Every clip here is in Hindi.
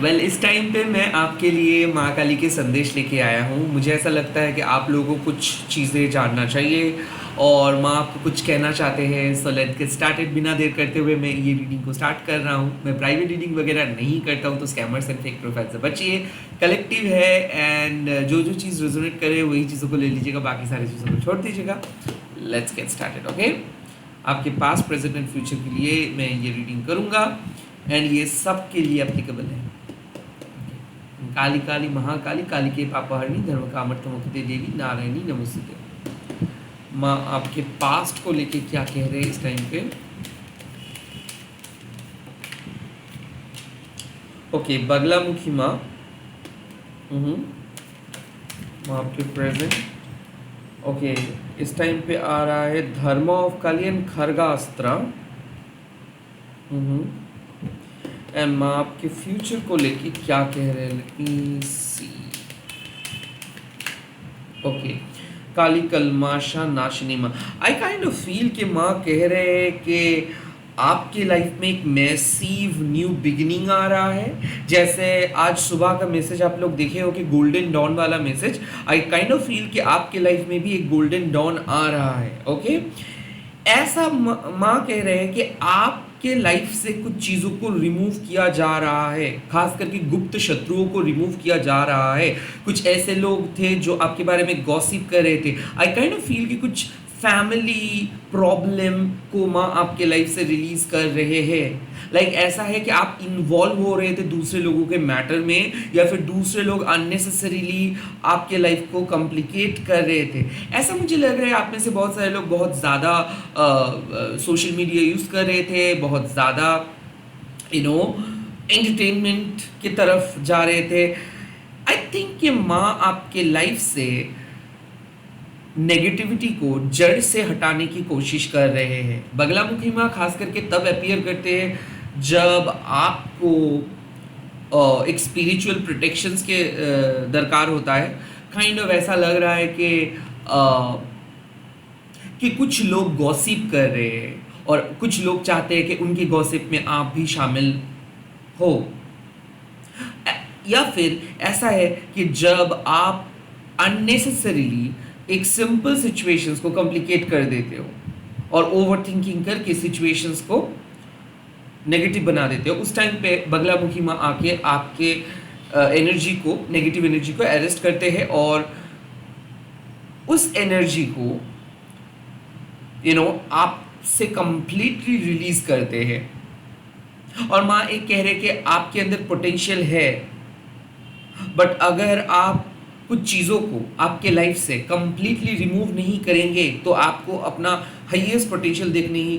इस टाइम पे मैं आपके लिए माँ काली के संदेश लेके आया हूँ। मुझे ऐसा लगता है कि आप लोगों को कुछ चीज़ें जानना चाहिए और माँ आपको कुछ कहना चाहते हैं। So let's get started. बिना देर करते हुए मैं ये रीडिंग को स्टार्ट कर रहा हूँ। मैं प्राइवेट रीडिंग वगैरह नहीं करता हूँ, तो स्कैमर्स एंड फेक प्रोफाइल से बचिए। कलेक्टिव है एंड जो जो चीज़ रेजोनेट करे वही चीज़ों को ले लीजिएगा, बाकी सारी चीज़ों को छोड़ दीजिएगा। Let's get started. ओके, आपके पास प्रेजेंट एंड फ्यूचर के लिए मैं ये रीडिंग करूँगा एंड ये सब के लिए एप्लीकेबल है। काली काली महाकाली, काली के पापहरणी, धर्म कामर्थमुक्ते देवी, नारायणी नमस्ते। माँ आपके पास्ट को लेके क्या कह रहे हैं इस टाइम पे? ओके, बगलामुखी माँ। माँ आपके प्रेजेंट। ओके, इस टाइम पे आ रहा है धर्म ऑफ काली एंड खरगास्त्र। एंड माँ आपके फ्यूचर को लेके क्या कह रहे हैं? लेट मी सी। ओके, काली कलमाशा नाशनी माँ। आई काइंड ऑफ फील कि माँ कह रहे हैं कि आपकी लाइफ में एक मैसिव न्यू बिगिनिंग आ रहा है। जैसे आज सुबह का मैसेज आप लोग देखे हो कि गोल्डन डॉन वाला message, I kind of feel कि आपके लाइफ में भी एक गोल्डन डॉन आ रहा है। ओके, ऐसा माँ कह रहे हैं कि आपके लाइफ से कुछ चीज़ों को रिमूव किया जा रहा है, खास करके गुप्त शत्रुओं को रिमूव किया जा रहा है। कुछ ऐसे लोग थे जो आपके बारे में गॉसिप कर रहे थे। आई काइंड ऑफ फील कि कुछ फैमिली प्रॉब्लम को माँ आपके लाइफ से रिलीज कर रहे हैं। ऐसा है कि आप इन्वॉल्व हो रहे थे दूसरे लोगों के मैटर में, या फिर दूसरे लोग अननेसेसरीली आपके लाइफ को कॉम्प्लिकेट कर रहे थे। ऐसा मुझे लग रहा है आप में से बहुत सारे लोग बहुत ज़्यादा सोशल मीडिया यूज़ कर रहे थे, बहुत ज़्यादा एंटरटेनमेंट की तरफ जा रहे थे। आई थिंक कि माँ आपके लाइफ से नेगेटिविटी को जड़ से हटाने की कोशिश कर रहे हैं। बगलामुखी माँ खास करके तब अपीयर करते हैं जब आपको एक स्पिरिचुअल प्रोटेक्शंस के दरकार होता है। काइंड ऑफ ऐसा लग रहा है कि कुछ लोग गॉसिप कर रहे हैं और कुछ लोग चाहते हैं कि उनकी गॉसिप में आप भी शामिल हो। या फिर ऐसा है कि जब आप अननेसेसरीली एक सिंपल सिचुएशंस को कॉम्प्लिकेट कर देते हो और ओवर थिंकिंग करके सिचुएशंस को नेगेटिव बना देते हो, उस टाइम पे बगलामुखी माँ आके आपके एनर्जी को, नेगेटिव एनर्जी को अरेस्ट करते हैं और उस एनर्जी को आपसे कंप्लीटली रिलीज करते हैं। और माँ एक कह रहे कि आपके अंदर पोटेंशियल है, बट अगर आप कुछ चीज़ों को आपके लाइफ से कंप्लीटली रिमूव नहीं करेंगे तो आपको अपना हाईएस्ट पोटेंशियल देख नहीं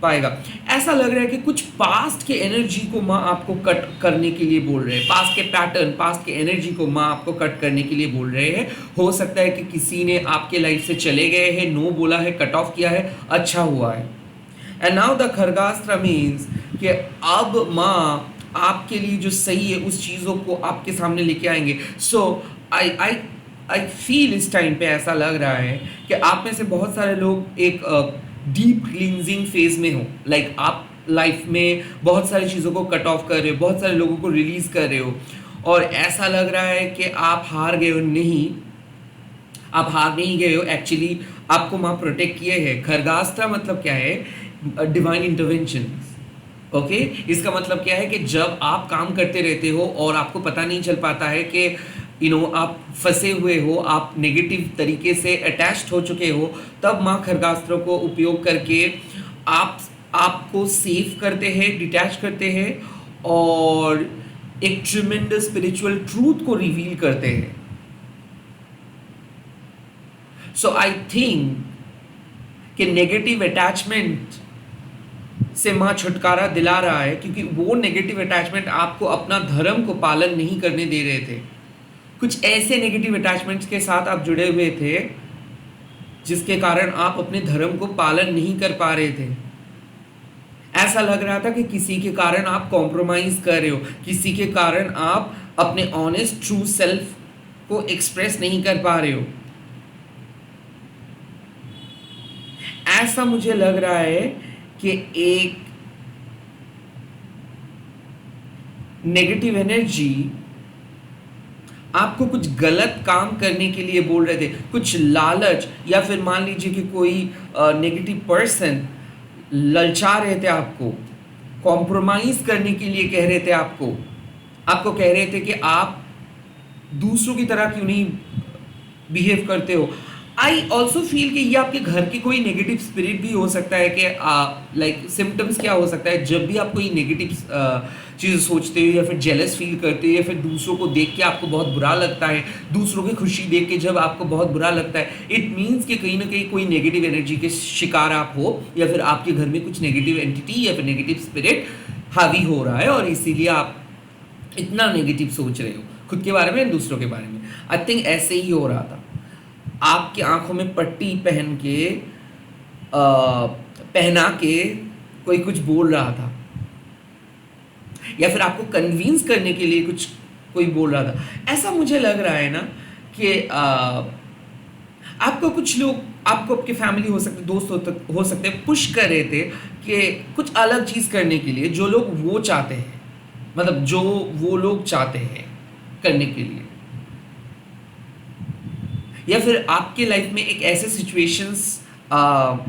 पाएगा। ऐसा लग रहा है कि कुछ पास्ट के एनर्जी को माँ आपको कट करने के लिए बोल रहे हैं, पास्ट के पैटर्न, पास्ट के एनर्जी को माँ आपको कट करने के लिए बोल रहे हैं। हो सकता है कि किसी ने आपके लाइफ से चले गए हैं, नो बोला है, कट ऑफ किया है, अच्छा हुआ है। एंड नाउ द खरगास्त्र मीन्स कि अब माँ आपके लिए जो सही है उस चीज़ों को आपके सामने लेके आएंगे। सो आई फील इस टाइम पे ऐसा लग रहा है कि आप में से बहुत सारे लोग एक डीप क्लींजिंग फेज में हो। आप लाइफ में बहुत सारी चीज़ों को कट ऑफ कर रहे हो, बहुत सारे लोगों को रिलीज कर रहे हो, और ऐसा लग रहा है कि आप हार गए हो। नहीं, आप हार नहीं गए हो। एक्चुअली आपको माँ प्रोटेक्ट किए हैं। खरगास्त्र मतलब क्या है? Divine intervention. ओके, इसका मतलब क्या है कि जब आप काम करते रहते हो और आपको पता नहीं चल पाता है कि आप फंसे हुए हो, आप नेगेटिव तरीके से अटैच्ड हो चुके हो, तब माँ खरगास्त्रों को उपयोग करके आपको सेव करते हैं, डिटैच करते हैं और एक ट्रिमेंडस स्पिरिचुअल ट्रूथ को रिवील करते हैं। सो आई थिंक कि नेगेटिव अटैचमेंट से माँ छुटकारा दिला रहा है, क्योंकि वो नेगेटिव अटैचमेंट आपको अपना धर्म को पालन नहीं करने दे रहे थे। कुछ ऐसे नेगेटिव अटैचमेंट्स के साथ आप जुड़े हुए थे जिसके कारण आप अपने धर्म को पालन नहीं कर पा रहे थे। ऐसा लग रहा था कि किसी के कारण आप कॉम्प्रोमाइज कर रहे हो, किसी के कारण आप अपने ऑनेस्ट ट्रू सेल्फ को एक्सप्रेस नहीं कर पा रहे हो। ऐसा मुझे लग रहा है कि एक नेगेटिव एनर्जी आपको कुछ गलत काम करने के लिए बोल रहे थे, कुछ लालच, या फिर मान लीजिए कि कोई नेगेटिव पर्सन ललचा रहे थे आपको, कॉम्प्रोमाइज करने के लिए कह रहे थे आपको, आपको कह रहे थे कि आप दूसरों की तरह क्यों नहीं बिहेव करते हो। आई ऑल्सो फील कि ये आपके घर की कोई नेगेटिव स्पिरिट भी हो सकता है कि लाइक सिम्टम्स क्या हो सकता है, जब भी आप कोई नेगेटिव चीज़ सोचते हो या फिर जेलस फील करते हो या फिर दूसरों को देख के आपको बहुत बुरा लगता है, दूसरों की खुशी देख के जब आपको बहुत बुरा लगता है, इट मीन्स कि कहीं ना कहीं कोई नेगेटिव एनर्जी के शिकार आप हो, या फिर आपके घर में कुछ नेगेटिव एंटिटी या फिर नेगेटिव स्पिरिट हावी हो रहा है और इसीलिए आप इतना नेगेटिव सोच रहे हो खुद के बारे में दूसरों के बारे में। आई थिंक ऐसे ही हो रहा था। आपकी आंखों में पट्टी पहना के कोई कुछ बोल रहा था, या फिर आपको कन्विंस करने के लिए कुछ कोई बोल रहा था। ऐसा मुझे लग रहा है ना कि आपको कुछ लोग, आपको आपके फैमिली हो सकते, दोस्त हो सकते हैं, पुश कर रहे थे कि कुछ अलग चीज़ करने के लिए, जो लोग वो चाहते हैं, मतलब जो वो लोग चाहते हैं करने के लिए। या फिर आपके लाइफ में एक ऐसे सिचुएशंस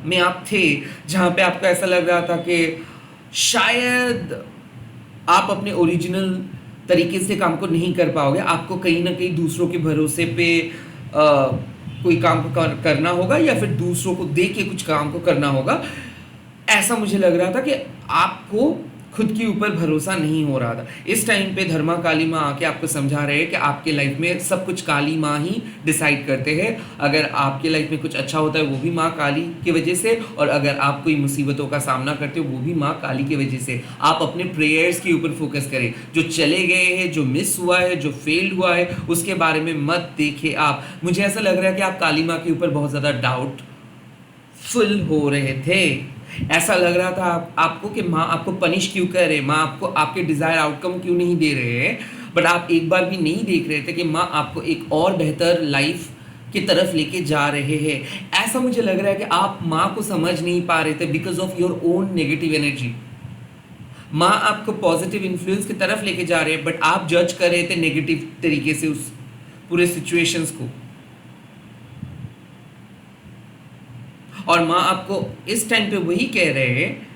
में आप थे जहाँ पे आपको ऐसा लग रहा था कि शायद आप अपने ओरिजिनल तरीके से काम को नहीं कर पाओगे, आपको कहीं ना कहीं दूसरों के भरोसे पे कोई काम को करना होगा, या फिर दूसरों को देख के कुछ काम को करना होगा। ऐसा मुझे लग रहा था कि आपको खुद के ऊपर भरोसा नहीं हो रहा था। इस टाइम पे धर्मा काली माँ आके आपको समझा रहे हैं कि आपके लाइफ में सब कुछ काली माँ ही डिसाइड करते हैं। अगर आपके लाइफ में कुछ अच्छा होता है वो भी माँ काली की वजह से, और अगर आप कोई मुसीबतों का सामना करते हो वो भी माँ काली की वजह से। आप अपने प्रेयर्स के ऊपर फोकस करें, जो चले गए हैं, जो मिस हुआ है, जो फेल्ड हुआ है, उसके बारे में मत देखें आप। मुझे ऐसा लग रहा है कि आप काली माँ के ऊपर बहुत ज़्यादा डाउट फुल हो रहे थे। ऐसा लग रहा था आपको कि माँ आपको पनिश क्यों कर रहे हैं, माँ आपको आपके डिज़ायर आउटकम क्यों नहीं दे रहे हैं। बट आप एक बार भी नहीं देख रहे थे कि माँ आपको एक और बेहतर लाइफ की तरफ लेके जा रहे हैं। ऐसा मुझे लग रहा है कि आप माँ को समझ नहीं पा रहे थे because of your own negative energy. माँ आपको पॉजिटिव इन्फ्लुएंस की तरफ लेके जा रहे हैं, बट आप जज कर रहे थे नेगेटिव तरीके से उस पूरे सिचुएशंस को। और माँ आपको इस टाइम पे वही कह रहे हैं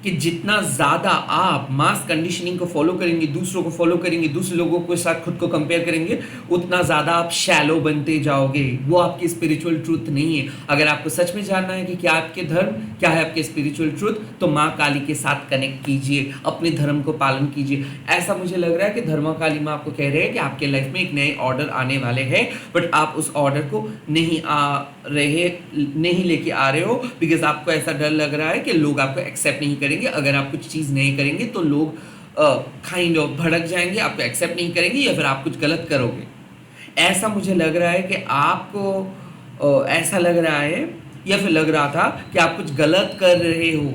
कि जितना ज़्यादा आप मास कंडीशनिंग को फॉलो करेंगे, दूसरों को फॉलो करेंगे, दूसरे लोगों के साथ खुद को कंपेयर करेंगे, उतना ज़्यादा आप शैलो बनते जाओगे। वो आपकी स्पिरिचुअल ट्रूथ नहीं है। अगर आपको सच में जानना है कि क्या आपके धर्म, क्या है आपके स्पिरिचुअल ट्रूथ, तो माँ काली के साथ कनेक्ट कीजिए, अपने धर्म को पालन कीजिए। ऐसा मुझे लग रहा है कि धर्मा काली माँ आपको कह रहे हैं कि आपके लाइफ में एक नए ऑर्डर आने वाले हैं, बट आप उस ऑर्डर को नहीं लेके आ रहे हो बिकॉज आपको ऐसा डर लग रहा है कि लोग आपको एक्सेप्ट नहीं करेंगे। अगर आप कुछ चीज़ नहीं करेंगे तो लोग काइंड ऑफ भड़क जाएंगे, आपको एक्सेप्ट नहीं करेंगे, या फिर आप कुछ गलत करोगे। ऐसा मुझे लग रहा है कि आपको ऐसा लग रहा है या फिर लग रहा था कि आप कुछ गलत कर रहे हो।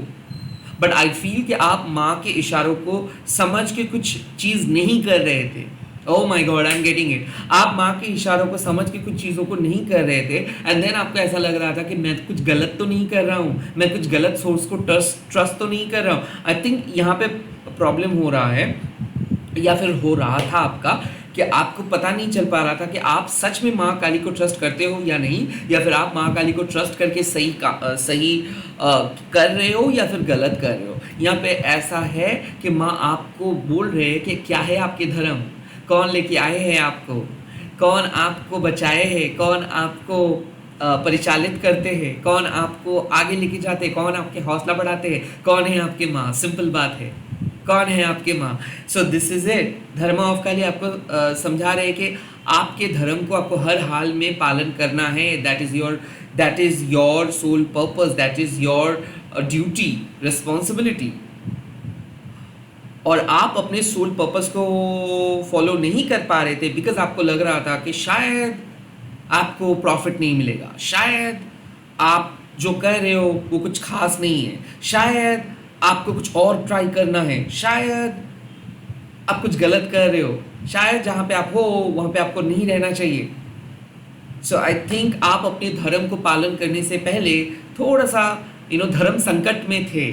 बट आई फील कि आप माँ के इशारों को समझ के कुछ चीज़ नहीं कर रहे थे। Oh my God, I am getting it. आप माँ के इशारों को समझ के कुछ चीज़ों को नहीं कर रहे थे, एंड देन आपको ऐसा लग रहा था कि मैं कुछ गलत तो नहीं कर रहा हूँ, मैं कुछ गलत सोर्स को ट्रस्ट तो नहीं कर रहा हूँ। आई थिंक यहाँ पे प्रॉब्लम हो रहा है, या फिर हो रहा था आपका, कि आपको पता नहीं चल पा रहा था कि आप सच में माँ काली को ट्रस्ट करते हो या नहीं, या फिर आप माँ काली को ट्रस्ट करके सही कर रहे हो या फिर गलत कर रहे हो। यहाँ पे ऐसा है कि माँ आपको बोल रहे हैं कि क्या है आपके धर्म, कौन लेके आए हैं आपको, कौन आपको बचाए हैं, कौन आपको परिचालित करते हैं, कौन आपको आगे लेके जाते हैं, कौन आपके हौसला बढ़ाते हैं, कौन है आपके माँ। सिंपल बात है, कौन है आपके माँ। So this is it. Dharma of Kali आपको समझा रहे हैं कि आपके धर्म को आपको हर हाल में पालन करना है। That is your sole purpose, that is your duty, responsibility. और आप अपने सोल पर्पस को फॉलो नहीं कर पा रहे थे बिकॉज आपको लग रहा था कि शायद आपको प्रॉफिट नहीं मिलेगा, शायद आप जो कर रहे हो वो कुछ खास नहीं है, शायद आपको कुछ और ट्राई करना है, शायद आप कुछ गलत कर रहे हो, शायद जहाँ पे आप हो वहाँ पे आपको नहीं रहना चाहिए। सो आई थिंक आप अपने धर्म को पालन करने से पहले थोड़ा सा धर्म संकट में थे।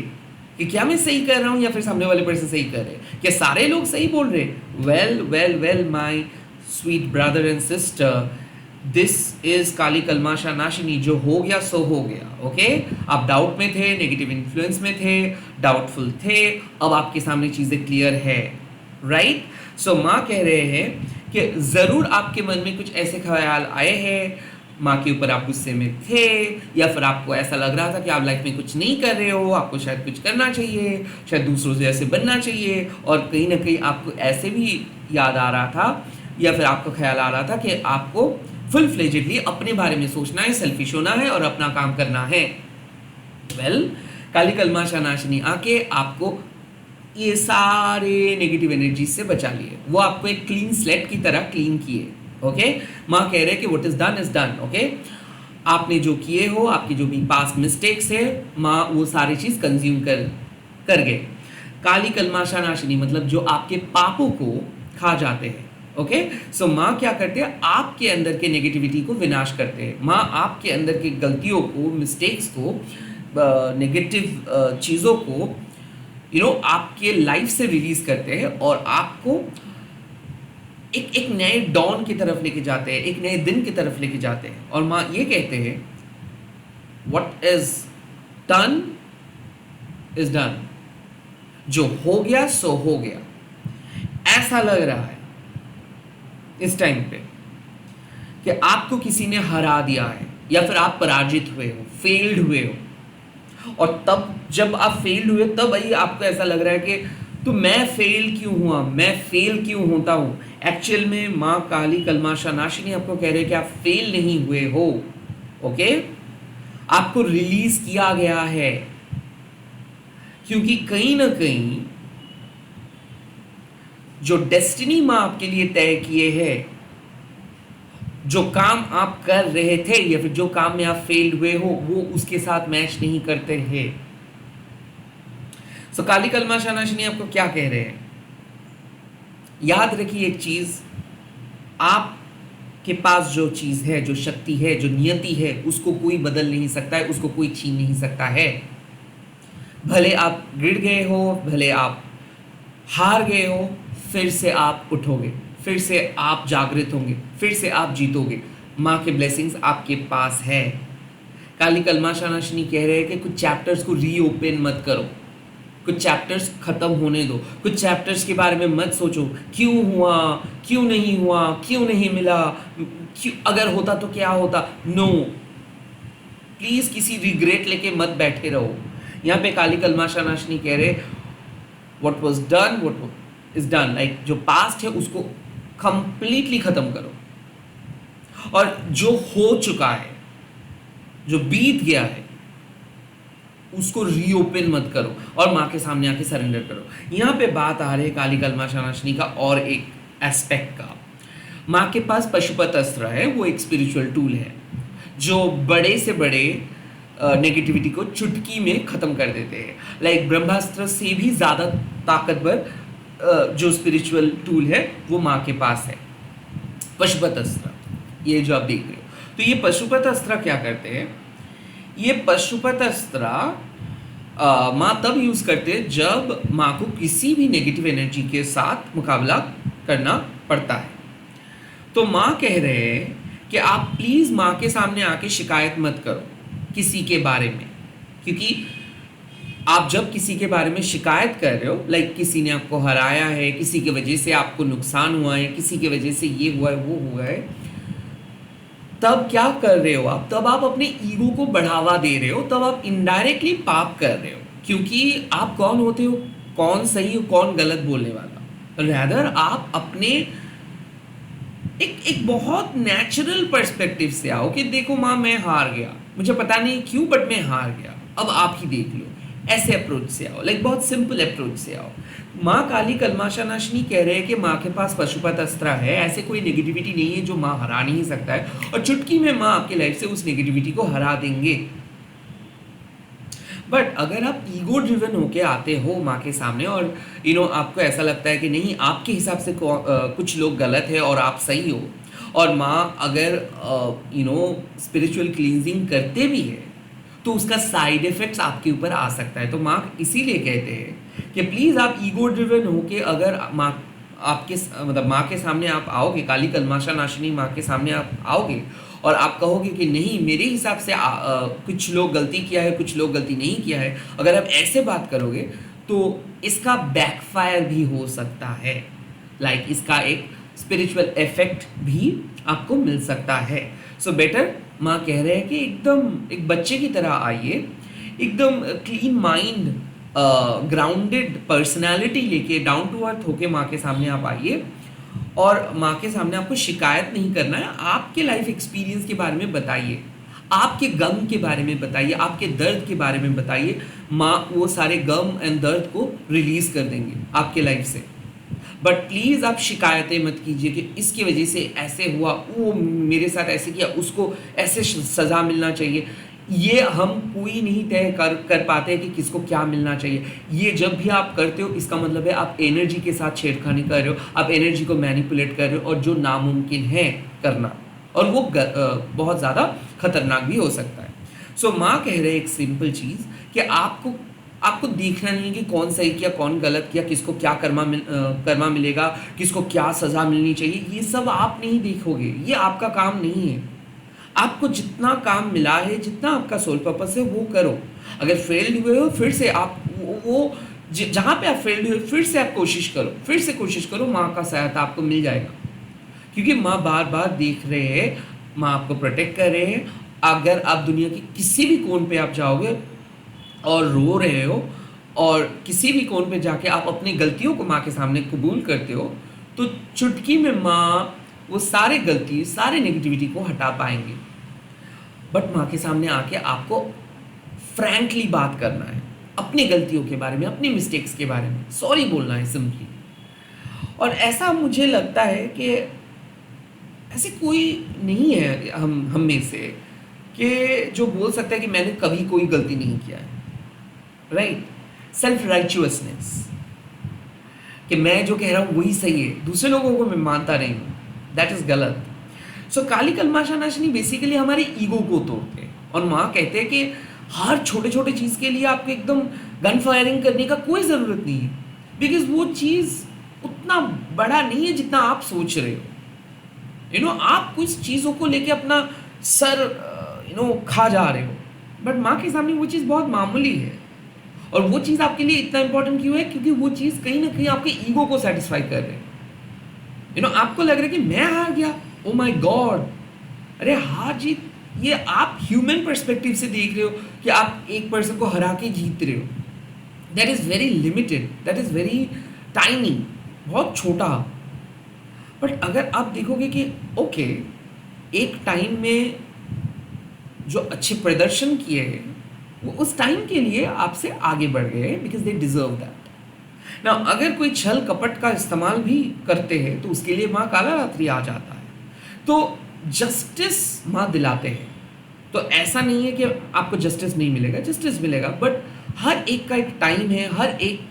कि क्या मैं सही कर रहा हूँ या फिर सामने वाले पर्सन सही कर रहे हैं, क्या सारे लोग सही बोल रहे हैं? Well well well my sweet brother and sister, this is Kali Kalmasha Nashini. जो हो गया सो हो गया। ओके, आप डाउट में थे, नेगेटिव इन्फ्लुएंस में थे, डाउटफुल थे, अब आपके सामने चीज़ें क्लियर है। राइट? सो माँ कह रहे हैं कि ज़रूर आपके मन में कुछ ऐसे ख्याल आए हैं, माँ के ऊपर आप गुस्से में थे, या फिर आपको ऐसा लग रहा था कि आप लाइफ में कुछ नहीं कर रहे हो, आपको शायद कुछ करना चाहिए, शायद दूसरों से ऐसे बनना चाहिए, और कहीं ना कहीं आपको ऐसे भी याद आ रहा था या फिर आपका ख्याल आ रहा था कि आपको फुल फ्लेजेडली अपने बारे में सोचना है, सेल्फिश होना है और अपना काम करना है। वेल, काली कलमाशा नाशिनी आके आपको ये सारे नेगेटिव एनर्जी से बचा लिए, वो आपको एक क्लीन स्लेट की तरह क्लीन किए। ओके, माँ कह रहे कि what is done is done. Okay, आपने जो किए हो, आपकी जो भी पास्ट मिस्टेक्स है, माँ वो सारी चीज कंज्यूम कर गए। काली कलमाशा नाशिनी मतलब जो आपके पापों को खा जाते हैं। ओके, सो माँ क्या करते हैं, आपके अंदर के नेगेटिविटी को विनाश करते हैं। माँ आपके अंदर की गलतियों को, मिस्टेक्स को, नेगेटिव चीज़ों को आपके लाइफ से रिलीज करते हैं और आपको एक नए डॉन की तरफ लेके जाते हैं, एक नए दिन की तरफ लेके जाते हैं। और माँ ये कहते हैं what is done is done, जो हो गया सो हो गया। ऐसा लग रहा है इस टाइम पे कि आपको किसी ने हरा दिया है या फिर आप पराजित हुए हो, फेल्ड हुए हो, और तब जब आप फेल्ड हुए तब ही आपको ऐसा लग रहा है कि तो मैं फेल क्यों हुआ, मैं फेल क्यों होता हूँ। एक्चुअल में माँ काली कलमाशा नाशिनी आपको कह रहे हैं कि आप फेल नहीं हुए हो। ओके, आपको रिलीज किया गया है, क्योंकि कहीं ना कहीं जो डेस्टिनी माँ आपके लिए तय किए है, जो काम आप कर रहे थे या फिर जो काम में आप फेल हुए हो, वो उसके साथ मैच नहीं करते हैं। सो काली कलमाशा नाशिनी आपको क्या कह रहे हैं, याद रखिए एक चीज, आपके पास जो चीज है, जो शक्ति है, जो नियति है, उसको कोई बदल नहीं सकता है, उसको कोई छीन नहीं सकता है। भले आप गिर गए हो, भले आप हार गए हो, फिर से आप उठोगे, फिर से आप जागृत होंगे, फिर से आप जीतोगे। माँ के ब्लेसिंग्स आपके पास है। काली कलमाशा नाशिनी कह रहे हैं कि कुछ चैप्टर्स को रीओपन मत करो, कुछ चैप्टर्स खत्म होने दो, कुछ चैप्टर्स के बारे में मत सोचो, क्यों हुआ, क्यों नहीं हुआ, क्यों नहीं मिला, क्यों, अगर होता तो क्या होता। नो, प्लीज किसी रिग्रेट लेके मत बैठे रहो। यहाँ पे काली कलमाशा नाशिनी कह रहे what was done what is done, like जो पास्ट है उसको कंप्लीटली खत्म करो, और जो हो चुका है, जो बीत गया है, उसको रीओपन मत करो और माँ के सामने आके सरेंडर करो। यहाँ पे बात आ रही है काली कलमाशा नाशिनी का और एक एस्पेक्ट का। माँ के पास पशुपत अस्त्र है, वो एक स्पिरिचुअल टूल है जो बड़े से बड़े नेगेटिविटी को चुटकी में ख़त्म कर देते हैं। लाइक ब्रह्मास्त्र से भी ज़्यादा ताकतवर जो स्पिरिचुअल टूल है वो माँ के पास है, पशुपत अस्त्र। ये जो आप देख रहे हो, तो ये पशुपत अस्त्र क्या करते हैं, ये पशुपत अस्त्र माँ तब यूज़ करते हैं जब माँ को किसी भी नेगेटिव एनर्जी के साथ मुकाबला करना पड़ता है। तो माँ कह रहे हैं कि आप प्लीज़ माँ के सामने आके शिकायत मत करो किसी के बारे में, क्योंकि आप जब किसी के बारे में शिकायत कर रहे हो, लाइक किसी ने आपको हराया है, किसी की वजह से आपको नुकसान हुआ है, किसी की वजह से ये हुआ है वो हुआ है, तब क्या कर रहे हो आप, तब आप अपने ईगो को बढ़ावा दे रहे हो, तब आप इनडायरेक्टली पाप कर रहे हो। क्योंकि आप कौन होते हो, कौन सही हो कौन गलत बोलने वाला, रैदर आप अपने एक बहुत नेचुरल पर्सपेक्टिव से आओ कि देखो माँ मैं हार गया, मुझे पता नहीं क्यों बट मैं हार गया, अब आप ही देख लो। ऐसे अप्रोच से आओ, लाइक बहुत सिंपल अप्रोच से आओ। माँ काली कलमाशा नाशिनी कह रहे हैं कि माँ के पास पशुपत अस्त्र है, ऐसे कोई नेगेटिविटी नहीं है जो माँ हरा नहीं सकता है, और चुटकी में माँ आपकी लाइफ से उस नेगेटिविटी को हरा देंगे। बट अगर आप ईगो ड्रिवन होके आते हो माँ के सामने और आपको ऐसा लगता है कि नहीं आपके हिसाब से कुछ लोग गलत है और आप सही हो, और माँ अगर स्पिरिचुअल क्लींजिंग करते भी है तो उसका साइड इफेक्ट्स आपके ऊपर आ सकता है। तो माँ इसीलिए कहते हैं कि प्लीज़ आप ईगो ड्रिवन होके अगर माँ आपके मतलब माँ के सामने आप आओगे, काली कलमाशा नाशिनी माँ के सामने आप आओगे और आप कहोगे कि नहीं मेरे हिसाब से कुछ लोग गलती किया है, कुछ लोग गलती नहीं किया है, अगर आप ऐसे बात करोगे तो इसका बैकफायर भी हो सकता है। लाइक इसका एक स्पिरिचुअल इफेक्ट भी आपको मिल सकता है। सो बेटर माँ कह रहे हैं कि एकदम एक बच्चे की तरह आइए, एकदम क्लीन माइंड, ग्राउंडेड पर्सनालिटी लेके, डाउन टू अर्थ होके माँ के सामने आप आइए। और माँ के सामने आपको शिकायत नहीं करना है, आपके लाइफ एक्सपीरियंस के बारे में बताइए, आपके गम के बारे में बताइए, आपके दर्द के बारे में बताइए। माँ वो सारे गम एंड दर्द को रिलीज कर देंगे आपके लाइफ से। बट प्लीज़ आप शिकायतें मत कीजिए कि इसकी वजह से ऐसे हुआ, वो मेरे साथ ऐसे किया, उसको ऐसे सज़ा मिलना चाहिए। ये हम कोई नहीं तय कर पाते हैं कि किसको क्या मिलना चाहिए। ये जब भी आप करते हो इसका मतलब है आप एनर्जी के साथ छेड़खानी कर रहे हो, आप एनर्जी को मैनिपुलेट कर रहे हो, और जो नामुमकिन है करना, और वो बहुत ज़्यादा खतरनाक भी हो सकता है। सो माँ कह रहे हैं एक सिंपल चीज़ कि आपको देखना नहीं है कि कौन सही किया कौन गलत किया, किसको क्या कर्मा मिलेगा, किसको क्या सज़ा मिलनी चाहिए, ये सब आप नहीं देखोगे, ये आपका काम नहीं है। आपको जितना काम मिला है, जितना आपका सोल पर्पस है वो करो। अगर फेल्ड हुए हो फिर से आप वो जहाँ पे आप फेल्ड हुए फिर से आप कोशिश करो, माँ का सहायता आपको मिल जाएगा। क्योंकि माँ बार बार देख रहे हैं, माँ आपको प्रोटेक्ट कर रहे हैं। अगर आप दुनिया के किसी भी कोन पे आप जाओगे और रो रहे हो, और किसी भी कोन पे जाके आप अपनी गलतियों को माँ के सामने कबूल करते हो, तो चुटकी में माँ वो सारे गलती, सारे नेगेटिविटी को हटा पाएंगे। बट माँ के सामने आके आपको फ्रैंकली बात करना है, अपनी गलतियों के बारे में, अपनी मिस्टेक्स के बारे में सॉरी बोलना है सिंपली। और ऐसा मुझे लगता है कि ऐसे कोई नहीं है हम में से कि जो बोल सकता है कि मैंने कभी कोई गलती नहीं किया है, राइट। सेल्फ राइचुअसनेस कि मैं जो कह रहा हूँ वही सही है, दूसरे लोगों को मैं मानता नहीं हूँ, दैट इज गलत। सो काली कलमाशा नाशिनी बेसिकली हमारे ईगो को तोड़ते हैं। और माँ कहते हैं कि हर छोटे छोटे चीज़ के लिए आपको एकदम गन फायरिंग करने का कोई ज़रूरत नहीं है, बिकॉज वो चीज़ उतना बड़ा नहीं है जितना आप सोच रहे हो। आप कुछ चीज़ों को लेके अपना सर खा जा रहे हो, बट माँ के सामने वो चीज़ बहुत मामूली है। और वो चीज़ आपके लिए इतना इंपॉर्टेंट क्यों है? क्योंकि वो चीज़ कहीं ना कहीं आपके ईगो को सेटिस्फाई कर रहे हैं। आपको लग रहा है कि मैं हार गया, ओ माय गॉड। अरे हार जीत ये आप ह्यूमन पर्सपेक्टिव से देख रहे हो कि आप एक पर्सन को हरा के जीत रहे हो। That is very limited, that is very tiny, बहुत छोटा। बट अगर आप देखोगे कि ओके, एक टाइम में जो अच्छे प्रदर्शन किए हैं वो उस टाइम के लिए आपसे आगे बढ़ गए हैं, बिकॉज दे डिजर्व दैट। ना अगर कोई छल कपट का इस्तेमाल भी करते हैं तो उसके लिए माँ काला रात्रि आ जाता है। तो जस्टिस माँ दिलाते हैं। तो ऐसा नहीं है कि आपको जस्टिस नहीं मिलेगा, जस्टिस मिलेगा, बट हर एक का एक टाइम है, हर एक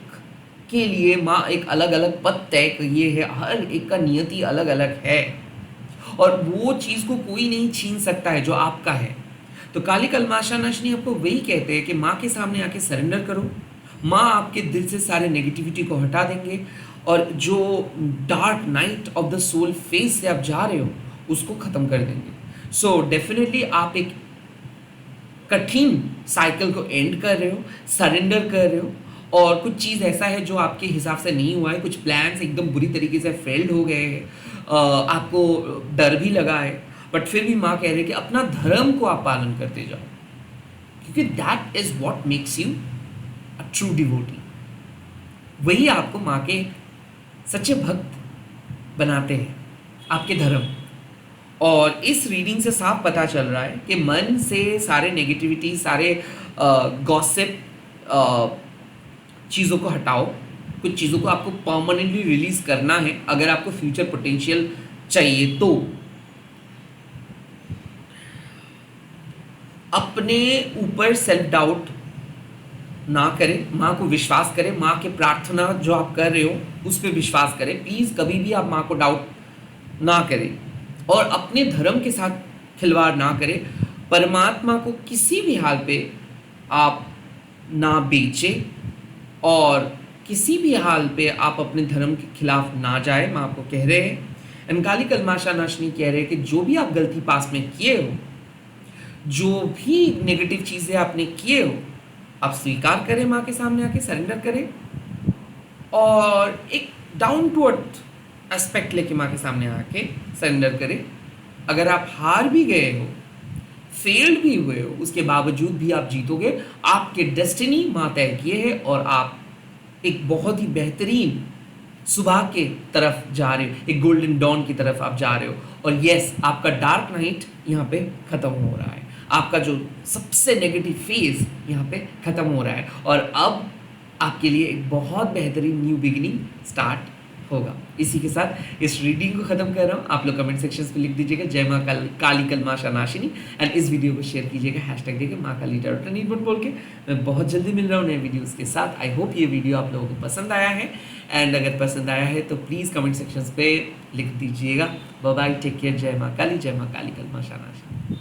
के लिए माँ एक अलग अलग पथ तय किए है, हर एक का नियति अलग अलग है, और वो चीज़ को कोई नहीं छीन सकता है जो आपका है। तो काली कलमाशा नाशिनी आपको वही कहते हैं कि माँ के सामने आके सरेंडर करो, माँ आपके दिल से सारे नेगेटिविटी को हटा देंगे, और जो dark night of the soul phase से आप जा रहे हो उसको ख़त्म कर देंगे। सो डेफिनेटली आप एक कठिन साइकिल को एंड कर रहे हो, सरेंडर कर रहे हो, और कुछ चीज़ ऐसा है जो आपके हिसाब से नहीं हुआ है, कुछ प्लान्स एकदम बुरी तरीके से फेल्ड हो गए हैं, आपको डर भी लगा है, बट फिर भी माँ कह रही है कि अपना धर्म को आप पालन करते जाओ, क्योंकि that is what makes you a true devotee. वही आपको माँ के सच्चे भक्त बनाते हैं, आपके धर्म। और इस रीडिंग से साफ पता चल रहा है कि मन से सारे नेगेटिविटी, सारे गॉसिप चीज़ों को हटाओ। कुछ चीज़ों को आपको परमानेंटली रिलीज करना है अगर आपको फ्यूचर पोटेंशियल चाहिए तो। अपने ऊपर सेल्फ डाउट ना करें, माँ को विश्वास करें, माँ के प्रार्थना जो आप कर रहे हो उस पर विश्वास करें। प्लीज़ कभी भी आप माँ को डाउट ना करें, और अपने धर्म के साथ खिलवाड़ ना करें। परमात्मा को किसी भी हाल पे आप ना बेचें और किसी भी हाल पे आप अपने धर्म के खिलाफ ना जाए, माँ आपको कह रहे हैं। एंड काली कलमाशा नाशनी कह रहे हैं कि जो भी आप गलती पास में किए हो, जो भी नेगेटिव चीज़ें आपने किए हो, आप स्वीकार करें, माँ के सामने आके सरेंडर करें और एक डाउन टू अर्थ एस्पेक्ट लेके माँ के सामने आके सरेंडर करें। अगर आप हार भी गए हो, फेल्ड भी हुए हो, उसके बावजूद भी आप जीतोगे। आपके डेस्टिनी माँ तय किए है और आप एक बहुत ही बेहतरीन सुबह के तरफ जा रहे हो, एक गोल्डन डॉन की तरफ आप जा रहे हो। और यस, आपका डार्क नाइट यहाँ पे खत्म हो रहा है, आपका जो सबसे नेगेटिव फेज यहाँ पे खत्म हो रहा है और अब आपके लिए एक बहुत बेहतरीन न्यू बिगिनिंग स्टार्ट होगा। इसी के साथ इस रीडिंग को खत्म कर रहा हूँ। आप लोग कमेंट सेक्शन पे लिख दीजिएगा जय माँ काली कलमाशा नाशिनी एंड इस वीडियो को शेयर कीजिएगा हैशटैग देके माँ काली टैरोट नीट बोल के। मैं बहुत जल्दी मिल रहा हूँ नए वीडियोस के साथ। आई होप ये वीडियो आप लोगों को पसंद आया है एंड अगर पसंद आया है तो प्लीज़ कमेंट सेक्शन पे लिख दीजिएगा। बाय बाय, टेक केयर, जय माँ काली कलमाशा नाशिनी।